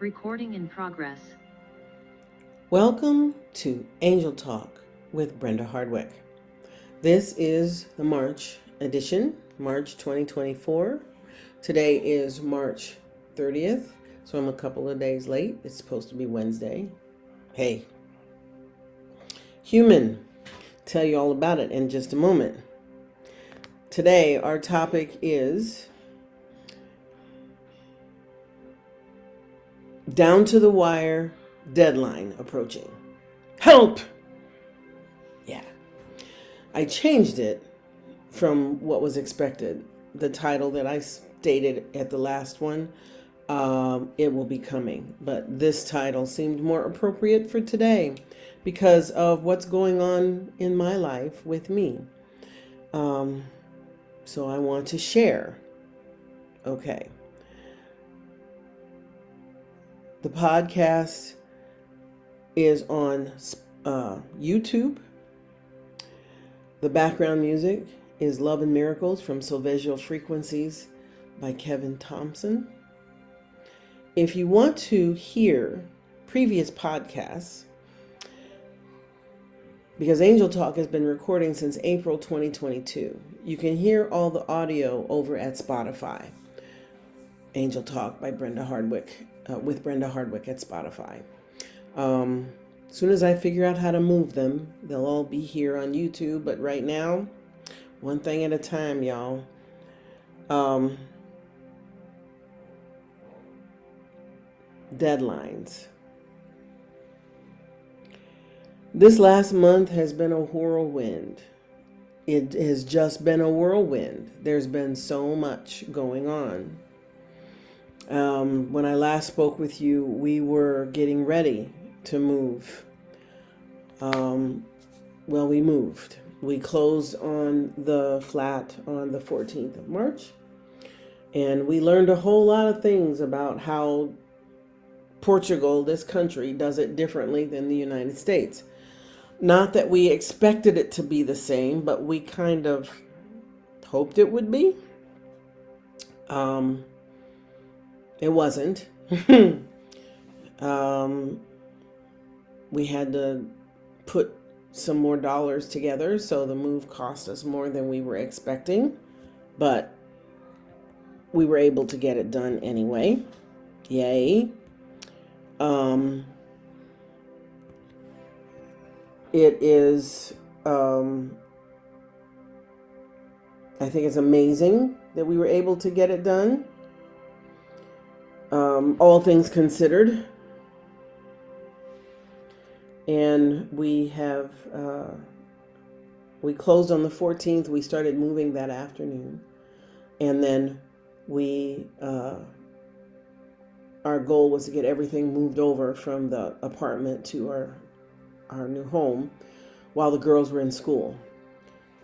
Recording in progress. Welcome to Angel Talk with Brenda Hardwick. This is the March edition, March 2024. Today is March 30th, so I'm a couple of days late. It's supposed to be Wednesday. Hey, human, tell you all about it in just a moment. Today, our topic is down to the wire deadline approaching. Help! Yeah. I changed it from what was expected. The title that I stated at the last one, it will be coming. But this title seemed more appropriate for today because of what's going on in my life with me. So I want to share. Okay. The podcast is on YouTube. The background music is Love and Miracles from Sylvester Frequencies by Kevin Thompson. If you want to hear previous podcasts, because Angel Talk has been recording since April 2022, you can hear all the audio over at Spotify. Angel Talk by Brenda Hardwick, with Brenda Hardwick at Spotify. As soon as I figure out how to move them, they'll all be here on YouTube. But right now, one thing at a time, y'all. Deadlines. This last month has been a whirlwind. It has just been a whirlwind. There's been so much going on. When I last spoke with you, we were getting ready to move. We moved. We closed on the flat on the 14th of March, and we learned a whole lot of things about how Portugal, this country, does it differently than the United States. Not that we expected it to be the same, but we kind of hoped it would be. It wasn't. We had to put some more dollars together, so the move cost us more than we were expecting, but we were able to get it done anyway. Yay. It is, I think it's amazing that we were able to get it done. All things considered. And we have, we closed on the 14th. We started moving that afternoon. And then we, our goal was to get everything moved over from the apartment to our new home while the girls were in school.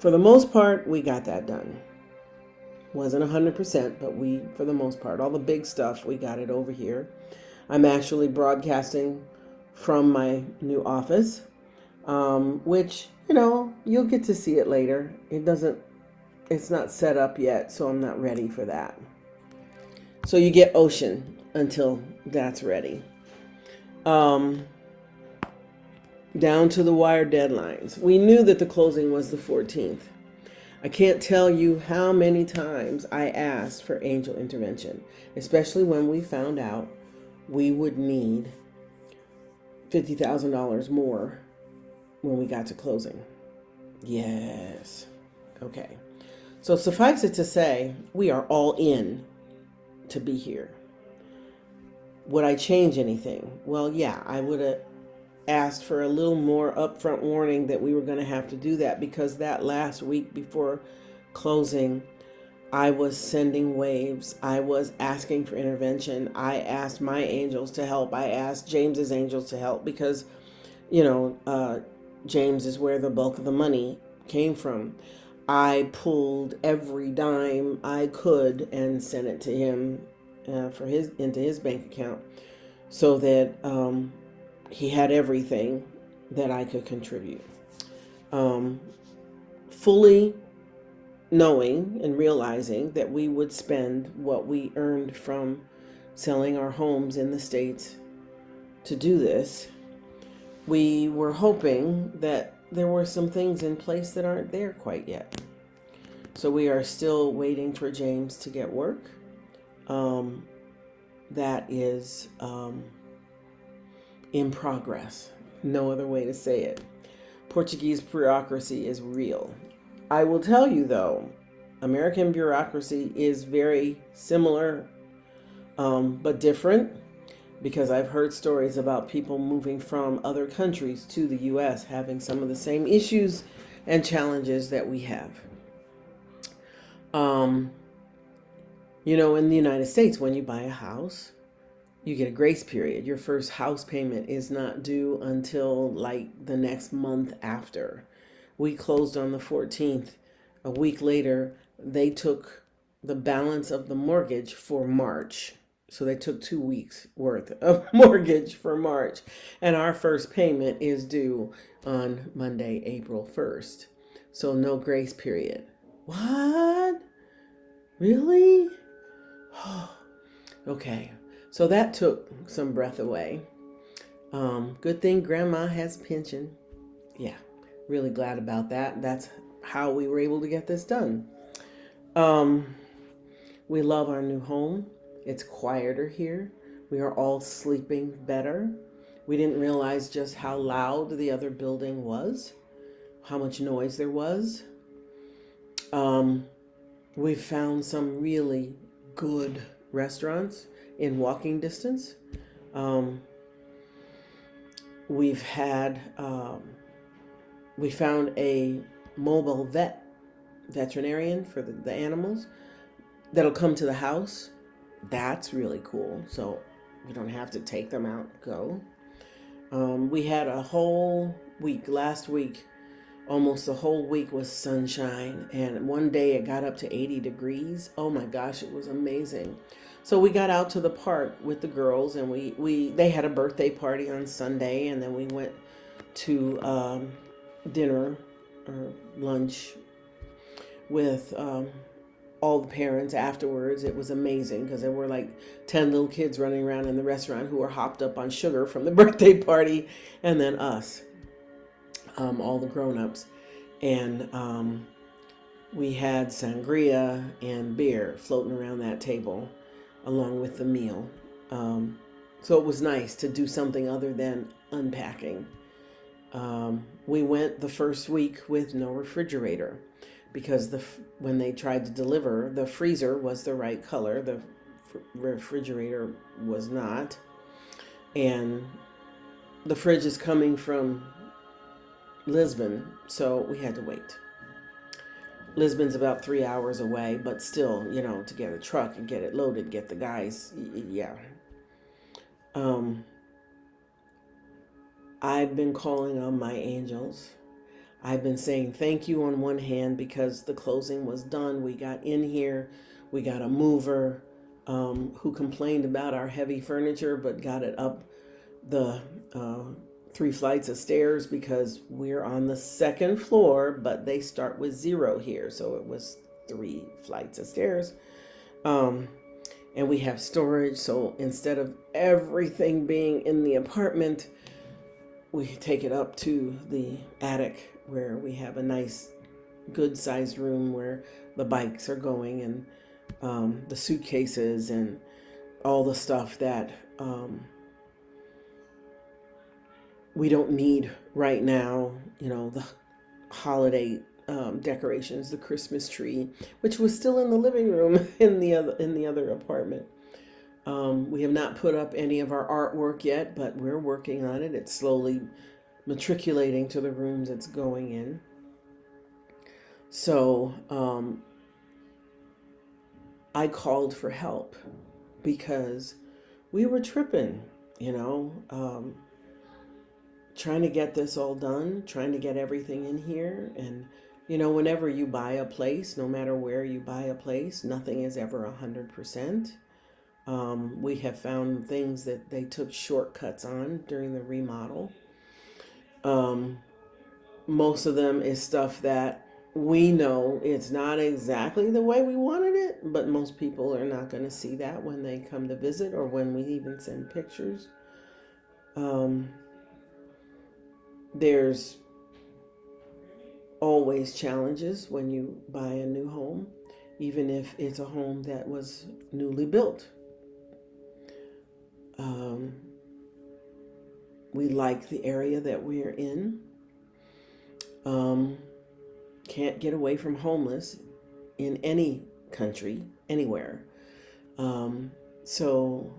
For the most part, we got that done. Wasn't 100%, but we, for the most part, all the big stuff, we got it over here. I'm actually broadcasting from my new office, which, you'll get to see it later. It's not set up yet, so I'm not ready for that. So you get Ocean until that's ready. Down to the wire deadlines. We knew that the closing was the 14th. I can't tell you how many times I asked for angel intervention, especially when we found out we would need $50,000 more when we got to closing. Yes. Okay. So suffice it to say, we are all in to be here. Would I change anything? Well, yeah, I would have asked for a little more upfront warning that we were going to have to do that, because that last week before closing, I was sending waves. I was asking for intervention. I asked my angels to help. I asked James's angels to help because, James is where the bulk of the money came from. I pulled every dime I could and sent it to him into his bank account so that he had everything that I could contribute. Fully knowing and realizing that we would spend what we earned from selling our homes in the States to do this, we were hoping that there were some things in place that aren't there quite yet. So we are still waiting for James to get work. That is in progress. No other way to say it. Portuguese bureaucracy is real. I will tell you though, American bureaucracy is very similar, but different, because I've heard stories about people moving from other countries to the U.S. having some of the same issues and challenges that we have. In the United States, when you buy a house, you get a grace period. Your first house payment is not due until like the next month after. We closed on the 14th. A week later, they took the balance of the mortgage for March. So they took 2 weeks worth of mortgage for March. And our first payment is due on Monday, April 1st. So no grace period. What? Really? Okay. So that took some breath away. Good thing Grandma has a pension. Yeah, really glad about that. That's how we were able to get this done. We love our new home. It's quieter here. We are all sleeping better. We didn't realize just how loud the other building was, how much noise there was. We've found some really good restaurants in walking distance. We found a mobile veterinarian for the animals that'll come to the house. That's really cool. So we don't have to take them out, go. We had a whole week, last week, almost the whole week was sunshine. And one day it got up to 80 degrees. Oh my gosh, it was amazing. So we got out to the park with the girls, and they had a birthday party on Sunday, and then we went to dinner or lunch with all the parents afterwards. It was amazing because there were like 10 little kids running around in the restaurant who were hopped up on sugar from the birthday party, and then us, all the grown-ups. And we had sangria and beer floating around that table along with the meal. So it was nice to do something other than unpacking. We went the first week with no refrigerator because when they tried to deliver, the freezer was the right color. The refrigerator was not. And the fridge is coming from Lisbon, so we had to wait. Lisbon's about 3 hours away, but still, to get a truck and get it loaded, get the guys, yeah. I've been calling on my angels. I've been saying thank you on one hand because the closing was done. We got in here. We got a mover who complained about our heavy furniture, but got it up the 3 flights of stairs because we're on the 2nd floor, but they start with 0 here. So it was 3 flights of stairs. And we have storage. So instead of everything being in the apartment, we take it up to the attic where we have a nice, good sized room where the bikes are going and the suitcases and all the stuff that we don't need right now. The holiday decorations, the Christmas tree, which was still in the living room in the other apartment. We have not put up any of our artwork yet, but we're working on it. It's slowly matriculating to the rooms it's going in. So I called for help because we were tripping, trying to get this all done, trying to get everything in here. And, whenever you buy a place, no matter where you buy a place, nothing is ever 100%. We have found things that they took shortcuts on during the remodel. Most of them is stuff that We know it's not exactly the way we wanted it, but most people are not going to see that when they come to visit or when we even send pictures. Um, there's always challenges when you buy a new home, even if it's a home that was newly built. Um, we like the area that we're in. Um, can't get away from homeless in any country, anywhere. Um, so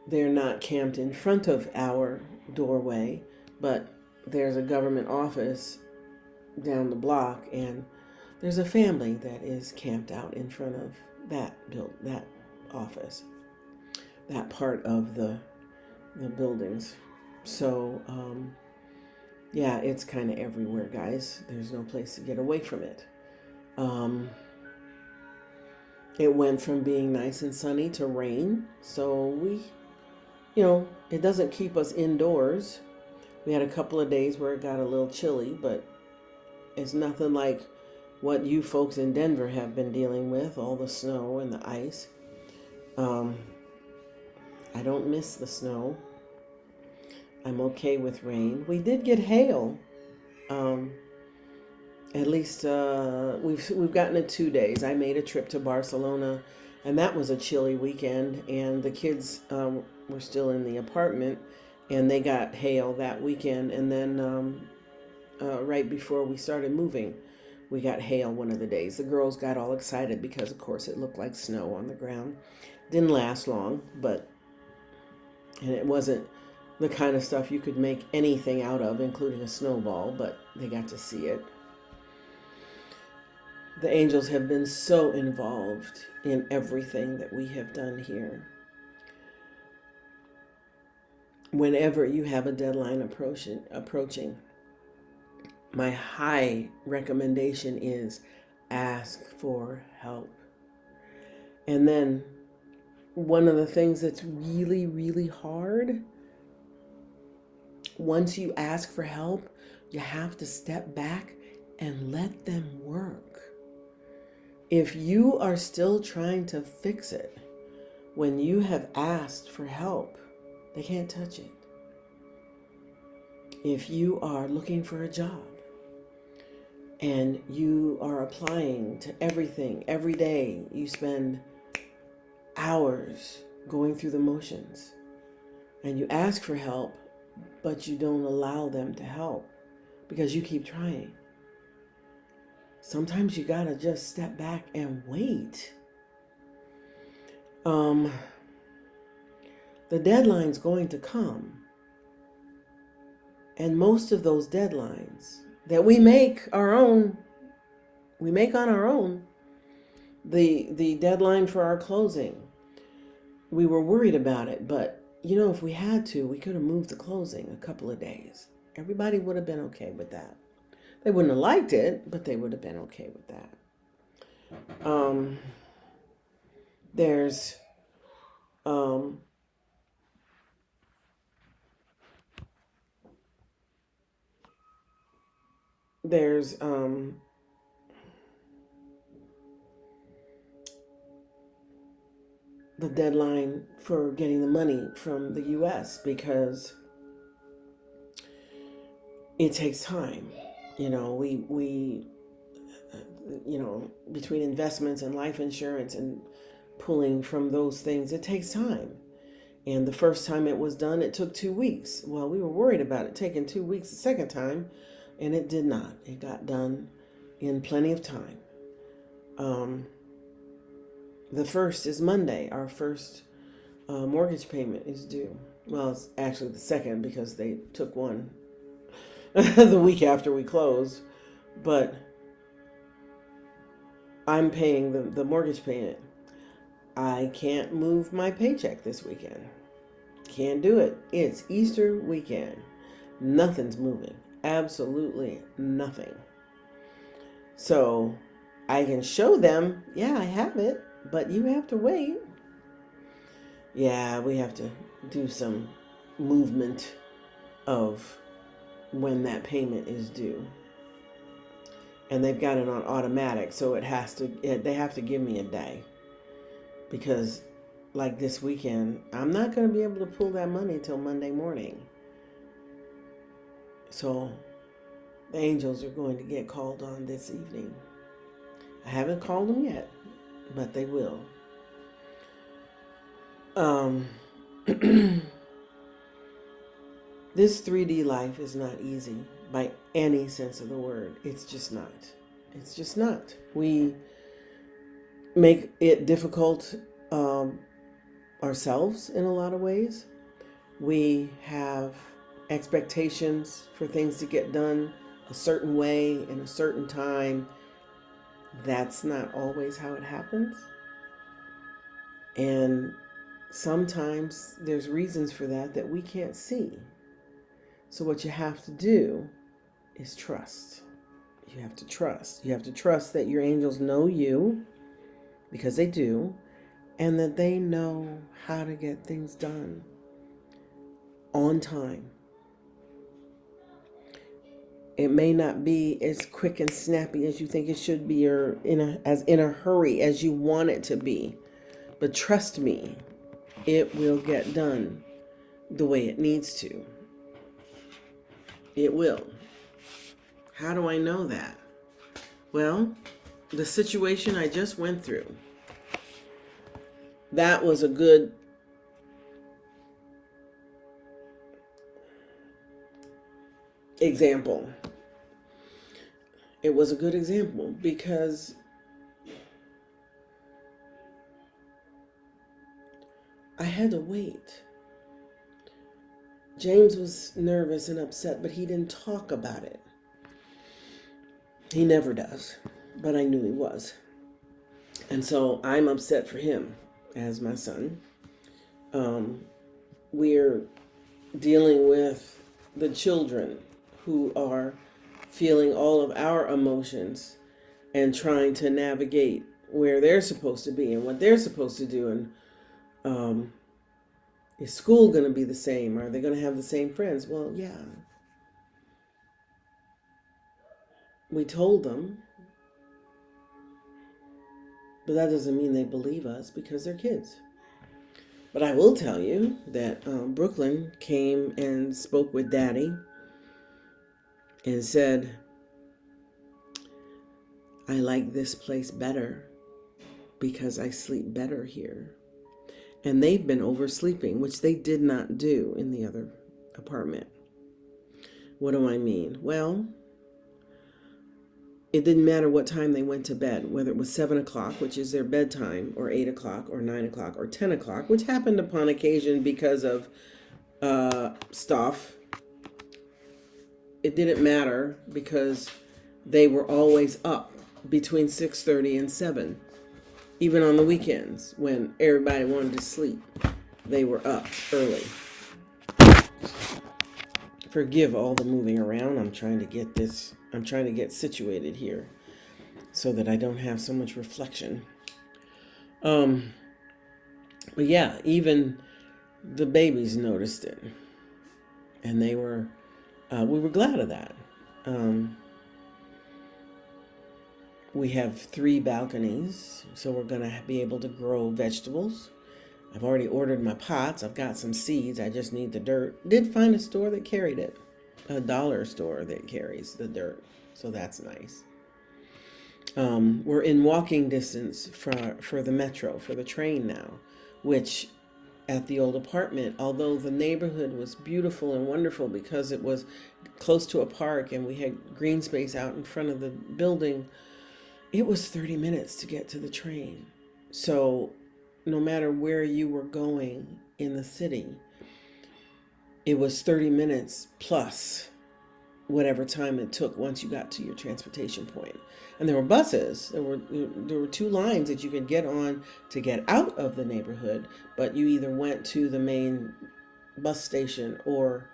they're not camped in front of our doorway, but there's a government office down the block, and there's a family that is camped out in front of that office, that part of the buildings. So yeah, it's kind of everywhere, guys. There's no place to get away from it. Um, it went from being nice and sunny to rain, so it doesn't keep us indoors. We had a couple of days where it got a little chilly, but it's nothing like what you folks in Denver have been dealing with, all the snow and the ice. I don't miss the snow. I'm okay with rain. We did get hail. At least we've gotten it 2 days. I made a trip to Barcelona, and that was a chilly weekend. And the kids were still in the apartment, and they got hail that weekend. And then right before we started moving, we got hail one of the days. The girls got all excited because, of course, it looked like snow on the ground. Didn't last long, and it wasn't the kind of stuff you could make anything out of, including a snowball, but they got to see it. The angels have been so involved in everything that we have done here. Whenever you have a deadline approaching, my high recommendation is ask for help. And then one of the things that's really, really hard, once you ask for help, you have to step back and let them work. If you are still trying to fix it when you have asked for help, they can't touch it. If you are looking for a job and you are applying to everything every day, you spend hours going through the motions, and you ask for help, but you don't allow them to help because you keep trying. Sometimes you gotta just step back and wait. The deadline's going to come, and most of those deadlines that we make on our own. The deadline for our closing, we were worried about it, but if we had to, we could have moved the closing a couple of days. Everybody would have been okay with that. They wouldn't have liked it, but they would have been okay with that. There's the deadline for getting the money from the U.S. because it takes time. We between investments and life insurance and pulling from those things, it takes time. And the first time it was done, it took 2 weeks. Well, we were worried about it taking 2 weeks the second time, and it did not. It got done in plenty of time. The first is Monday. Our first mortgage payment is due. Well, it's actually the second because they took one the week after we closed. But I'm paying the mortgage payment. I can't move my paycheck this weekend. Can't do it. It's Easter weekend. Nothing's moving. Absolutely nothing. So I can show them, yeah, I have it, but you have to wait. Yeah, we have to do some movement of when that payment is due. and they've got it on automatic, so they have to give me a day, because like this weekend, I'm not going to be able to pull that money till Monday morning. So the angels are going to get called on this evening. I haven't called them yet, but they will. This 3D life is not easy by any sense of the word. It's just not. It's just not. We make it difficult ourselves in a lot of ways. We have expectations for things to get done a certain way in a certain time. That's not always how it happens. And sometimes there's reasons for that we can't see. So what you have to do is trust. You have to trust. You have to trust that your angels know you, because they do, and that they know how to get things done on time. It may not be as quick and snappy as you think it should be, or as in a hurry as you want it to be. But trust me, it will get done the way it needs to. It will. How do I know that? Well, the situation I just went through, that was a good example. It was a good example because I had to wait. James was nervous and upset, but he didn't talk about it. He never does, but I knew he was. And so I'm upset for him as my son. We're dealing with the children who are feeling all of our emotions and trying to navigate where they're supposed to be and what they're supposed to do. And is school going to be the same? Are they going to have the same friends? Well, yeah. We told them, but that doesn't mean they believe us because they're kids. But I will tell you that Brooklyn came and spoke with Daddy and said, I like this place better because I sleep better here. And they've been oversleeping, which they did not do in the other apartment. What do I mean? Well, it didn't matter what time they went to bed, whether it was 7 o'clock, which is their bedtime, or 8 o'clock, or 9 o'clock, or 10 o'clock, which happened upon occasion because of stuff. It didn't matter because they were always up between 6:30 and 7. Even on the weekends when everybody wanted to sleep, they were up early. Forgive all the moving around. I'm trying to get situated here so that I don't have so much reflection. But yeah, even the babies noticed it, and we were glad of that. We have 3 balconies, so we're going to be able to grow vegetables. I've already ordered my pots. I've got some seeds. I just need the dirt. Did find a store that carried it, a dollar store that carries the dirt, so that's nice. We're in walking distance for the metro, for the train now, which at the old apartment, although the neighborhood was beautiful and wonderful because it was close to a park and we had green space out in front of the building, it was 30 minutes to get to the train. So no matter where you were going in the city, it was 30 minutes plus whatever time it took once you got to your transportation point. And there were buses. There were 2 lines that you could get on to get out of the neighborhood, but you either went to the main bus station or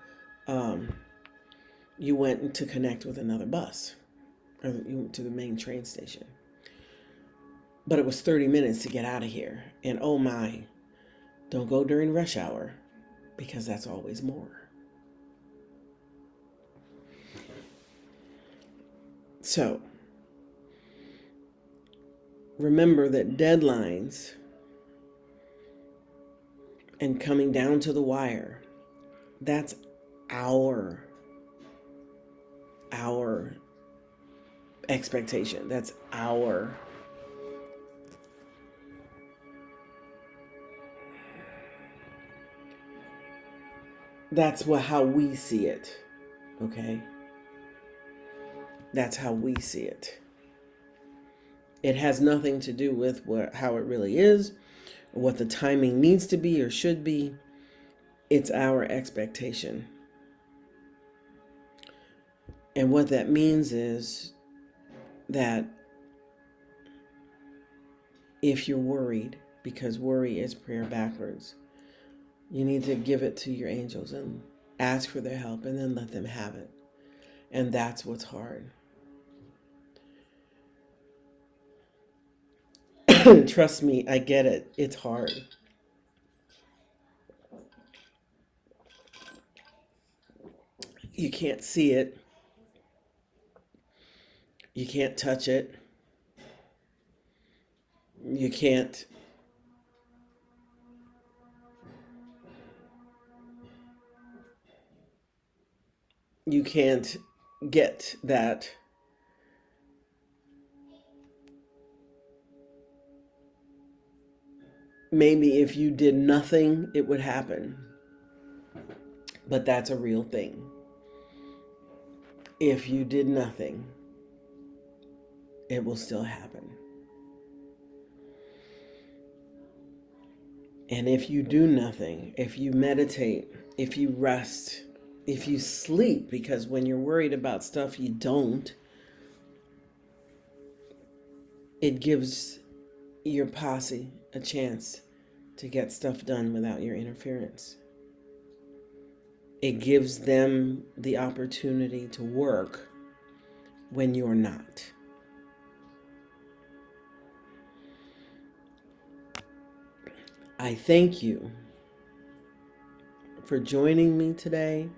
you went to connect with another bus, or you went to the main train station. But it was 30 minutes to get out of here. And oh my, don't go during rush hour because that's always more. So remember that deadlines and coming down to the wire, that's our expectation. That's how we see it. Okay? That's how we see it. It has nothing to do with how it really is, or what the timing needs to be or should be. It's our expectation. And what that means is that if you're worried, because worry is prayer backwards, you need to give it to your angels and ask for their help and then let them have it. And that's what's hard. Trust me, I get it. It's hard. You can't see it. You can't touch it. You can't get that maybe if you did nothing, it would happen. But that's a real thing. If you did nothing, it will still happen. And if you do nothing, if you meditate, if you rest, if you sleep, because when you're worried about stuff you don't, it gives your posse a chance to get stuff done without your interference. It gives them the opportunity to work when you're not. I thank you for joining me today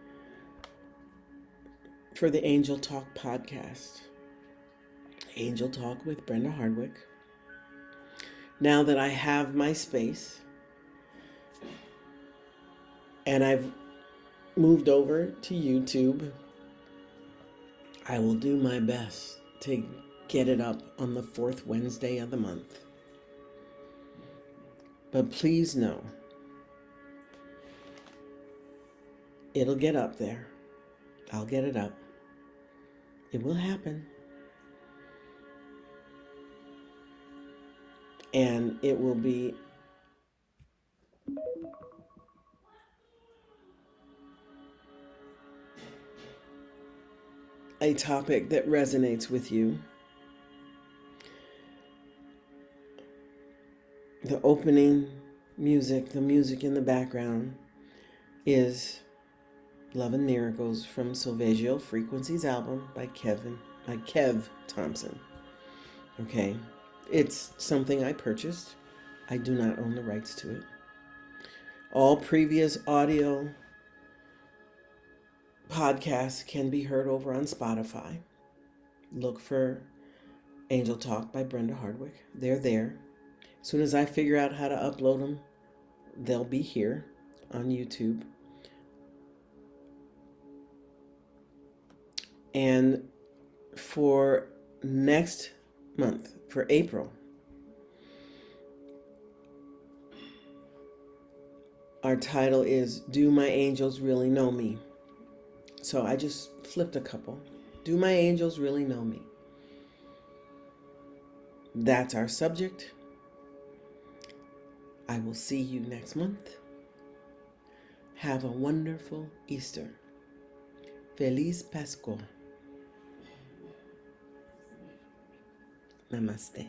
for the Angel Talk podcast. Angel Talk with Brenda Hardwick. Now that I have my space and I've moved over to YouTube, I will do my best to get it up on the 4th Wednesday of the month. But please know, it'll get up there. I'll get it up. It will happen. And it will be a topic that resonates with you. The opening music, the music in the background, is Love and Miracles from Solfeggio Frequencies album by Kev Thompson. Okay, it's something I purchased. I do not own the rights to it. All previous audio podcasts can be heard over on Spotify. Look for Angel Talk by Brenda Hardwick. They're there. As soon as I figure out how to upload them, they'll be here on YouTube. And for next month, for April, our title is Do My Angels Really Know Me? So I just flipped a couple. Do my angels really know me? That's our subject. I will see you next month. Have a wonderful Easter. Feliz Pascua. Namaste.